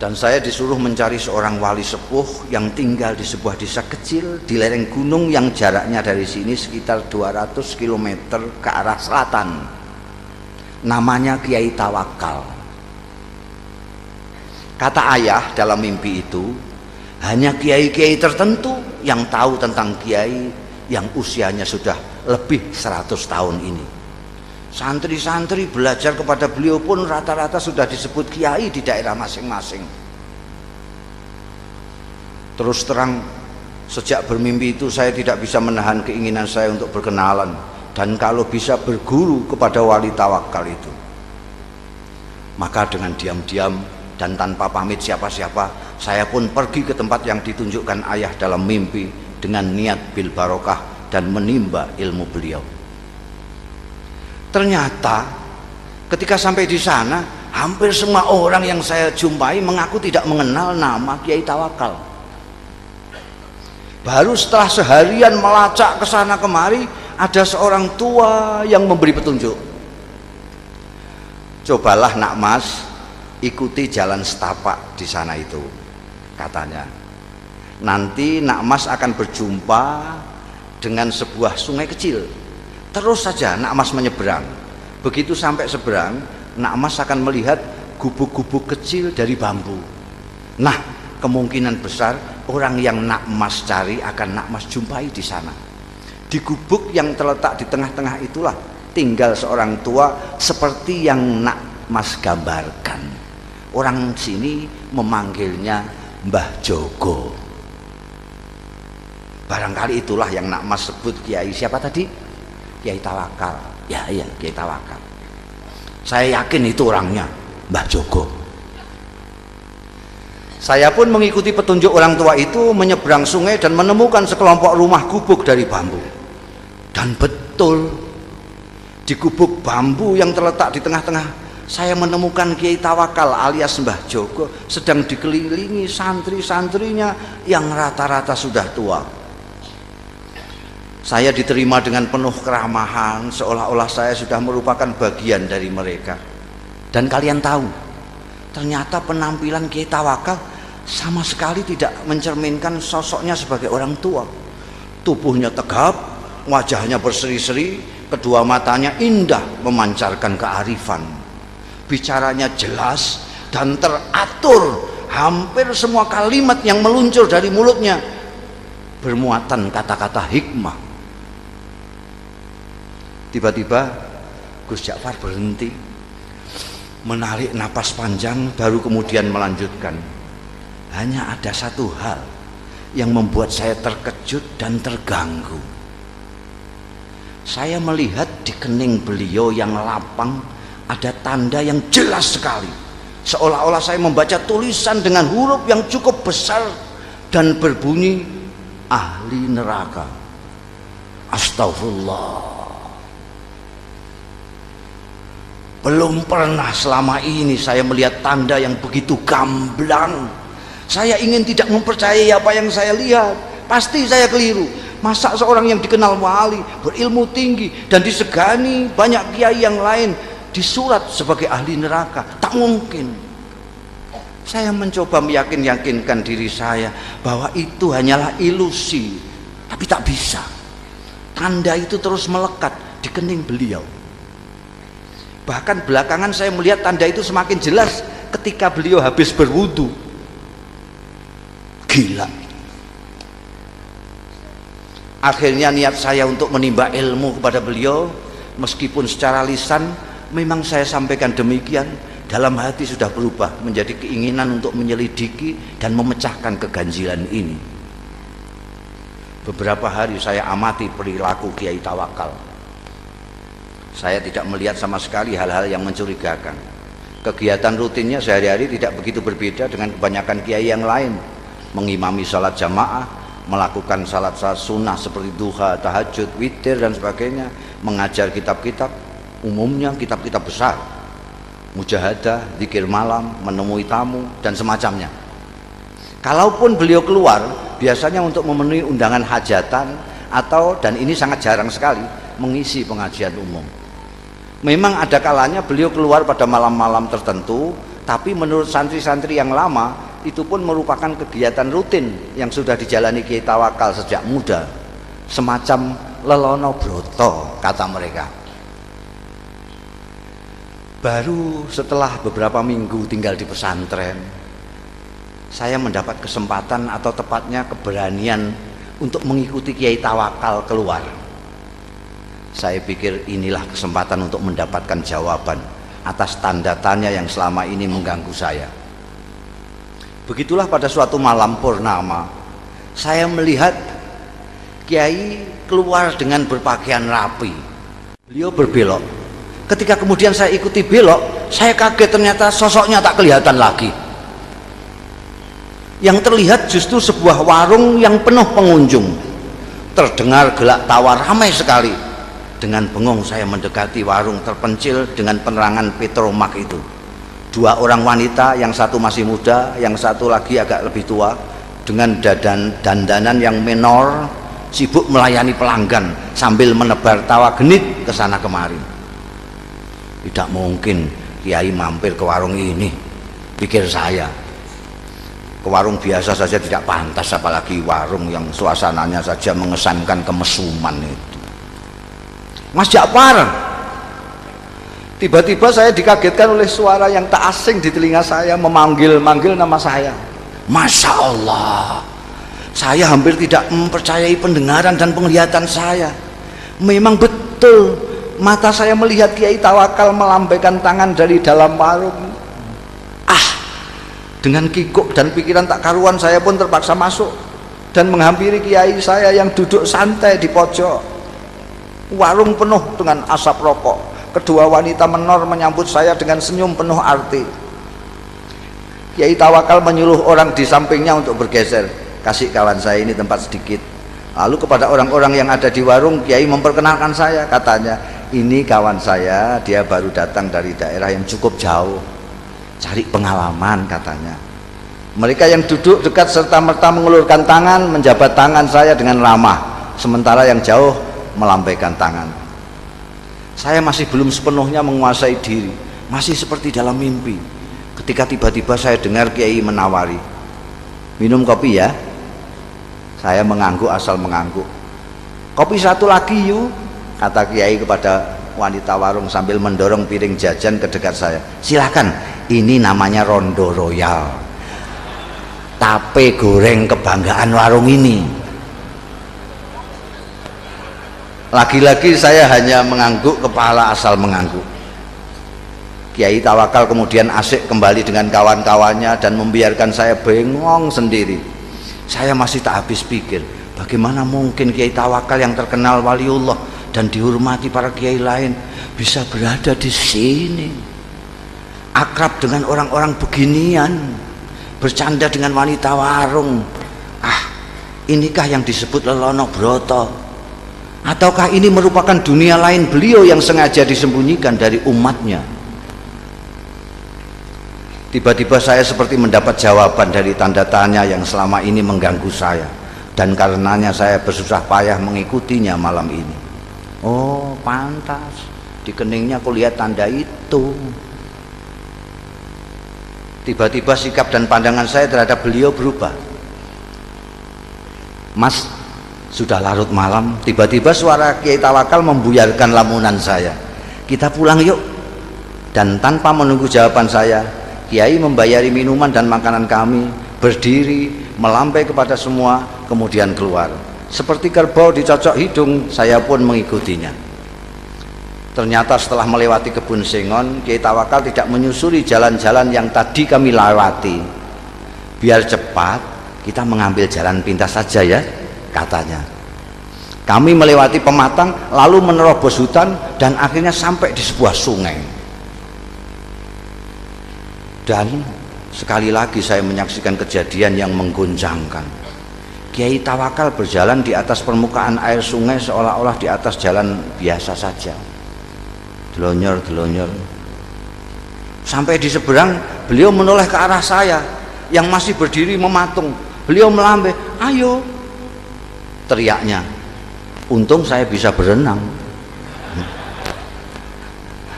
Dan saya disuruh mencari seorang wali sepuh yang tinggal di sebuah desa kecil di lereng gunung yang jaraknya dari sini sekitar 200 km ke arah selatan. Namanya Kiai Tawakal. Kata ayah dalam mimpi itu, hanya kiai-kiai tertentu yang tahu tentang kiai yang usianya sudah lebih 100 tahun ini. Santri-santri belajar kepada beliau pun rata-rata sudah disebut kiai di daerah masing-masing. Terus terang, sejak bermimpi itu saya tidak bisa menahan keinginan saya untuk berkenalan dan kalau bisa berguru kepada wali tawakal itu. Maka dengan diam-diam dan tanpa pamit siapa-siapa, saya pun pergi ke tempat yang ditunjukkan ayah dalam mimpi dengan niat bil barokah dan menimba ilmu beliau. Ternyata ketika sampai di sana, hampir semua orang yang saya jumpai mengaku tidak mengenal nama Kiai Tawakal. Baru setelah seharian melacak ke sana kemari, ada seorang tua yang memberi petunjuk. Cobalah nak mas, ikuti jalan setapak di sana itu, katanya. Nanti nak mas akan berjumpa dengan sebuah sungai kecil. Terus saja nak mas menyeberang. Begitu sampai seberang, nak mas akan melihat gubuk-gubuk kecil dari bambu. Nah, kemungkinan besar orang yang nak mas cari akan nak mas jumpai di sana. Di gubuk yang terletak di tengah-tengah itulah tinggal seorang tua seperti yang nak mas gambarkan. Orang sini memanggilnya Mbah Jogo. Barangkali itulah yang nak mas sebut kiai siapa tadi? Kiai Tawakal. Ya, Kiai Tawakal. Saya yakin itu orangnya, Mbah Jogo. Saya pun mengikuti petunjuk orang tua itu menyeberang sungai dan menemukan sekelompok rumah gubuk dari bambu. Dan betul, di gubuk bambu yang terletak di tengah-tengah, saya menemukan Kiai Tawakal alias Mbah Jogo sedang dikelilingi santri-santrinya yang rata-rata sudah tua. Saya diterima dengan penuh keramahan, seolah-olah saya sudah merupakan bagian dari mereka. Dan kalian tahu, ternyata penampilan Kiai Tawakal sama sekali tidak mencerminkan sosoknya sebagai orang tua. Tubuhnya tegap, wajahnya berseri-seri, kedua matanya indah memancarkan kearifan. Bicaranya jelas dan teratur, hampir semua kalimat yang meluncur dari mulutnya bermuatan kata-kata hikmah. Tiba-tiba Gus Ja'far berhenti, menarik napas panjang, baru kemudian melanjutkan. Hanya ada satu hal yang membuat saya terkejut dan terganggu. Saya melihat di kening beliau yang lapang ada tanda yang jelas sekali, seolah-olah saya membaca tulisan dengan huruf yang cukup besar dan berbunyi ahli neraka. Astagfirullah. Belum pernah selama ini saya melihat tanda yang begitu gamblang. Saya ingin tidak mempercayai apa yang saya lihat. Pasti saya keliru. Masa seorang yang dikenal wali, berilmu tinggi dan disegani banyak kiai yang lain disurat sebagai ahli neraka? Tak mungkin. Saya mencoba meyakinkan diri saya bahwa itu hanyalah ilusi, tapi tak bisa. Tanda itu terus melekat di kening beliau. Bahkan belakangan saya melihat tanda itu semakin jelas ketika beliau habis berwudu. Gila. Akhirnya niat saya untuk menimba ilmu kepada beliau, meskipun secara lisan memang saya sampaikan demikian, dalam hati sudah berubah menjadi keinginan untuk menyelidiki dan memecahkan keganjilan ini. Beberapa hari saya amati perilaku Kiai Tawakal. Saya tidak melihat sama sekali hal-hal yang mencurigakan. Kegiatan rutinnya sehari-hari tidak begitu berbeda dengan kebanyakan kiai yang lain. Mengimami salat jamaah, melakukan salat sunnah seperti duha, tahajud, witir dan sebagainya, mengajar kitab-kitab, umumnya kitab-kitab besar, mujahadah, zikir malam, menemui tamu dan semacamnya. Kalaupun beliau keluar, biasanya untuk memenuhi undangan hajatan atau, dan ini sangat jarang sekali, mengisi pengajian umum. Memang ada kalanya beliau keluar pada malam-malam tertentu Tapi menurut santri-santri yang lama, itu pun merupakan kegiatan rutin yang sudah dijalani Kiai Tawakal sejak muda, semacam lelono broto kata mereka. Baru setelah beberapa minggu tinggal di pesantren, saya mendapat kesempatan atau tepatnya keberanian untuk mengikuti Kiai Tawakal keluar. Saya pikir inilah kesempatan untuk mendapatkan jawaban atas tanda tanya yang selama ini mengganggu saya. Begitulah pada suatu malam purnama, saya melihat Kiai keluar dengan berpakaian rapi. Beliau berbelok. Ketika kemudian saya ikuti belok, saya kaget, ternyata sosoknya tak kelihatan lagi. Yang terlihat justru sebuah warung yang penuh pengunjung. Terdengar gelak tawa ramai sekali. Dengan bengong saya mendekati warung terpencil dengan penerangan petromak itu. Dua orang wanita, yang satu masih muda, yang satu lagi agak lebih tua, dengan dandanan yang menor, sibuk melayani pelanggan sambil menebar tawa genit ke sana kemari. Tidak mungkin Kiai mampir ke warung ini, pikir saya. Ke warung biasa saja tidak pantas, apalagi warung yang suasananya saja mengesankan kemesuman itu. Mas Ja'far, tiba-tiba saya dikagetkan oleh suara yang tak asing di telinga saya, memanggil-manggil nama saya. Masya Allah, saya hampir tidak mempercayai pendengaran dan penglihatan saya. Memang betul, mata saya melihat Kiai Tawakal melambaikan tangan dari dalam warung. Dengan kikuk dan pikiran tak karuan, saya pun terpaksa masuk dan menghampiri Kiai saya yang duduk santai di pojok. Warung penuh dengan asap rokok. Kedua wanita menor menyambut saya dengan senyum penuh arti. Kiai Tawakal menyuruh orang di sampingnya untuk bergeser. Kasih kawan saya ini tempat sedikit. Lalu kepada orang-orang yang ada di warung, Kiai memperkenalkan saya. Katanya, ini kawan saya, dia baru datang dari daerah yang cukup jauh, cari pengalaman katanya. Mereka yang duduk dekat serta-merta mengulurkan tangan, menjabat tangan saya dengan ramah, sementara yang jauh melambaikan tangan. Saya masih belum sepenuhnya menguasai diri, masih seperti dalam mimpi, ketika tiba-tiba saya dengar Kiai menawari, minum kopi ya. Saya mengangguk asal mengangguk. Kopi satu lagi yuk, kata Kiai kepada wanita warung sambil mendorong piring jajan ke dekat saya. Silakan, ini namanya Rondo Royal, tape goreng kebanggaan warung ini. Lagi-lagi saya hanya mengangguk kepala asal mengangguk. Kiai Tawakal kemudian asik kembali dengan kawan-kawannya dan membiarkan saya bengong sendiri. Saya masih tak habis pikir, bagaimana mungkin Kiai Tawakal yang terkenal waliullah dan dihormati para kiai lain bisa berada di sini, akrab dengan orang-orang beginian, bercanda dengan wanita warung. Inikah yang disebut lelono broto? Ataukah ini merupakan dunia lain beliau yang sengaja disembunyikan dari umatnya? Tiba-tiba saya seperti mendapat jawaban dari tanda tanya yang selama ini mengganggu saya, dan karenanya saya bersusah payah mengikutinya malam ini. Oh, pantas di keningnya aku lihat tanda itu. Tiba-tiba sikap dan pandangan saya terhadap beliau berubah. Mas, sudah larut malam. Tiba-tiba suara Kiai Tawakal membuyarkan lamunan saya. Kita pulang yuk. Dan tanpa menunggu jawaban saya, Kiai membayari minuman dan makanan kami, berdiri, melambai kepada semua, kemudian keluar. Seperti kerbau dicocok hidung, saya pun mengikutinya. Ternyata setelah melewati kebun sengon, Kiai Tawakal tidak menyusuri jalan-jalan yang tadi kami lewati. Biar cepat, kita mengambil jalan pintas saja ya, katanya. Kami melewati pematang, lalu menerobos hutan, dan akhirnya sampai di sebuah sungai. Dan sekali lagi saya menyaksikan kejadian yang mengguncangkan. Kiai Tawakal berjalan di atas permukaan air sungai seolah-olah di atas jalan biasa saja. Delonyor-delonyor. Sampai di seberang, beliau menoleh ke arah saya yang masih berdiri mematung. Beliau melambai, ayo, teriaknya. Untung saya bisa berenang.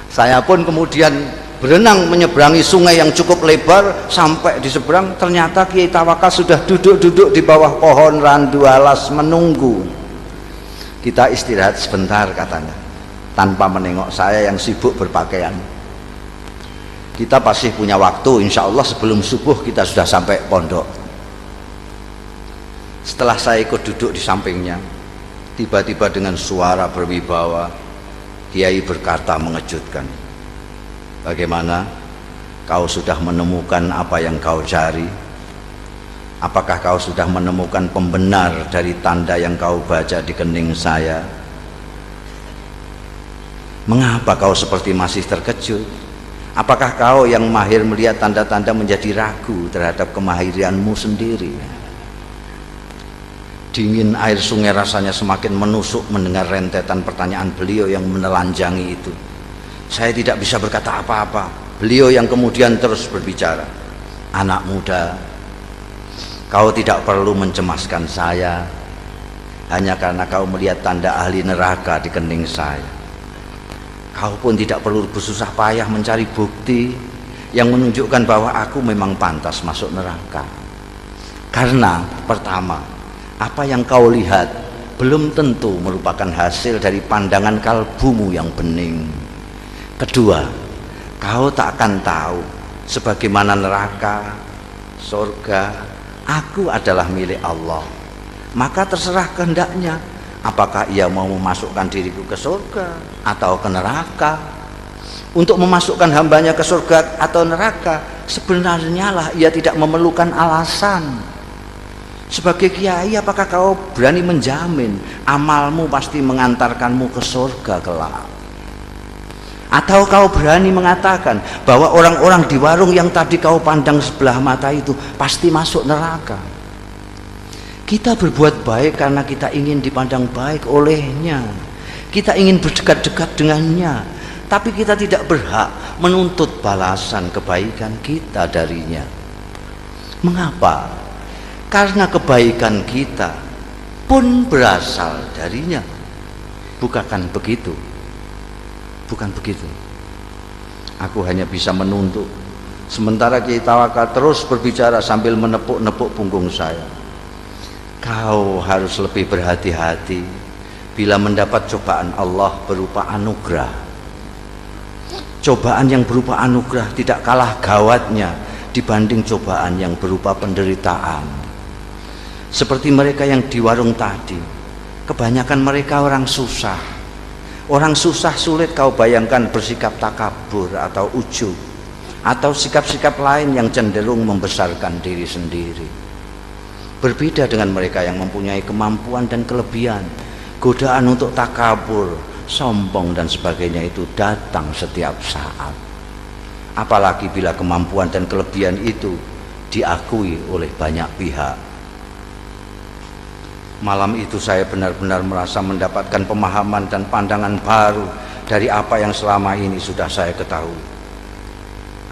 Saya pun kemudian berenang menyeberangi sungai yang cukup lebar. Sampai di seberang ternyata Kiai Tawakal sudah duduk-duduk di bawah pohon randu alas menunggu. Kita istirahat sebentar katanya, tanpa menengok saya yang sibuk berpakaian. Kita pasti punya waktu, insya Allah sebelum subuh kita sudah sampai pondok. Setelah saya ikut duduk di sampingnya, tiba-tiba dengan suara berwibawa Kiai berkata mengejutkan, "Bagaimana? Kau sudah menemukan apa yang kau cari? Apakah kau sudah menemukan pembenar dari tanda yang kau baca di kening saya? Mengapa kau seperti masih terkejut? Apakah kau yang mahir melihat tanda-tanda menjadi ragu terhadap kemahiranmu sendiri?" Dingin air sungai rasanya semakin menusuk mendengar rentetan pertanyaan beliau yang menelanjangi itu. Saya tidak bisa berkata apa-apa. Beliau yang kemudian terus berbicara, "Anak muda, kau tidak perlu mencemaskan saya hanya karena kau melihat tanda ahli neraka di kening saya. Kau pun tidak perlu bersusah payah mencari bukti yang menunjukkan bahwa aku memang pantas masuk neraka. Karena pertama, apa yang kau lihat belum tentu merupakan hasil dari pandangan kalbumu yang bening. Kedua, kau tak akan tahu sebagaimana neraka, surga, aku adalah milik Allah. Maka terserah kehendaknya, apakah ia mau memasukkan diriku ke surga atau ke neraka. Untuk memasukkan hambanya ke surga atau neraka, sebenarnya lah ia tidak memerlukan alasan. Sebagai kiai, apakah kau berani menjamin amalmu pasti mengantarkanmu ke surga kelak? Atau kau berani mengatakan bahwa orang-orang di warung yang tadi kau pandang sebelah mata itu pasti masuk neraka? Kita berbuat baik karena kita ingin dipandang baik olehnya. Kita ingin berdekat-dekat dengannya, tapi kita tidak berhak menuntut balasan kebaikan kita darinya. Mengapa? Karena kebaikan kita pun berasal darinya. Bukan begitu? Bukan begitu. Aku hanya bisa menuntut. Sementara Kiai Tawakal terus berbicara sambil menepuk-nepuk punggung saya. Kau harus lebih berhati-hati bila mendapat cobaan Allah berupa anugerah. Cobaan yang berupa anugerah tidak kalah gawatnya dibanding cobaan yang berupa penderitaan. Seperti mereka yang di warung tadi, kebanyakan mereka orang susah. Orang susah sulit kau bayangkan bersikap takabur atau ujub, atau sikap-sikap lain yang cenderung membesarkan diri sendiri. Berbeda dengan mereka yang mempunyai kemampuan dan kelebihan, godaan untuk takabur, sombong dan sebagainya itu datang setiap saat. Apalagi bila kemampuan dan kelebihan itu diakui oleh banyak pihak. Malam itu saya benar-benar merasa mendapatkan pemahaman dan pandangan baru dari apa yang selama ini sudah saya ketahui.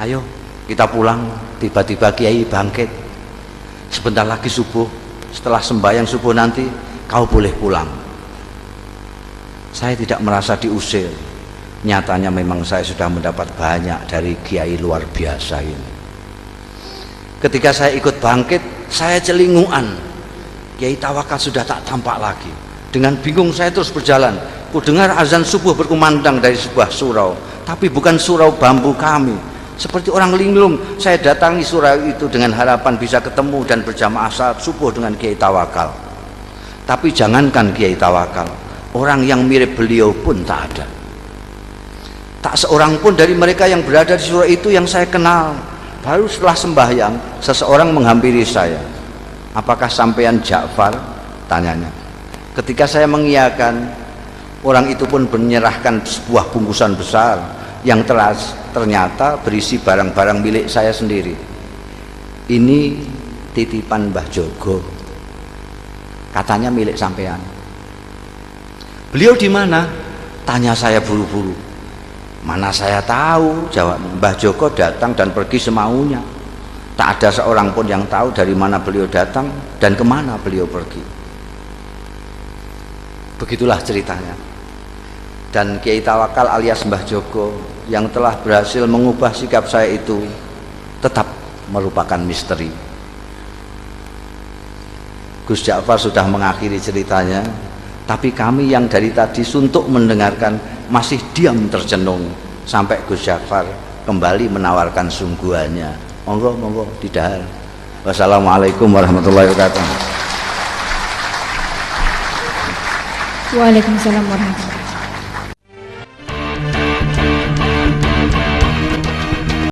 Ayo kita pulang. Tiba-tiba Kiai bangkit. Sebentar lagi subuh. Setelah sembahyang subuh nanti kau boleh pulang. Saya tidak merasa diusir. Nyatanya memang saya sudah mendapat banyak dari Kiai luar biasa ini. Ketika saya ikut bangkit, saya celinguan. Kiai Tawakal sudah tak tampak lagi. Dengan bingung saya terus berjalan. Ku dengar azan subuh berkumandang dari sebuah surau, tapi bukan surau bambu kami. Seperti orang linglung, saya datangi surau itu dengan harapan bisa ketemu dan berjamaah salat subuh dengan Kiai Tawakal. Tapi jangankan Kiai Tawakal, orang yang mirip beliau pun tak ada. Tak seorang pun dari mereka yang berada di surau itu yang saya kenal. Baru setelah sembahyang, seseorang menghampiri saya. "Apakah sampean Ja'far?" tanyanya. Ketika saya mengiyakan, orang itu pun menyerahkan sebuah bungkusan besar yang ternyata berisi barang-barang milik saya sendiri. "Ini titipan Mbah Jogo," katanya, "milik sampean." "Beliau di mana?" tanya saya buru-buru. "Mana saya tahu," jawabnya. "Mbah Jogo datang dan pergi semaunya. Tak ada seorang pun yang tahu dari mana beliau datang dan kemana beliau pergi." Begitulah ceritanya. Dan Kiai Tawakal alias Mbah Jogo yang telah berhasil mengubah sikap saya itu tetap merupakan misteri. Gus Ja'far sudah mengakhiri ceritanya, tapi kami yang dari tadi suntuk mendengarkan masih diam tercenung sampai Gus Ja'far kembali menawarkan sungguhannya. Monggo, monggo didahar. Wassalamualaikum warahmatullahi wabarakatuh. Waalaikumsalam warahmatullahi wabarakatuh.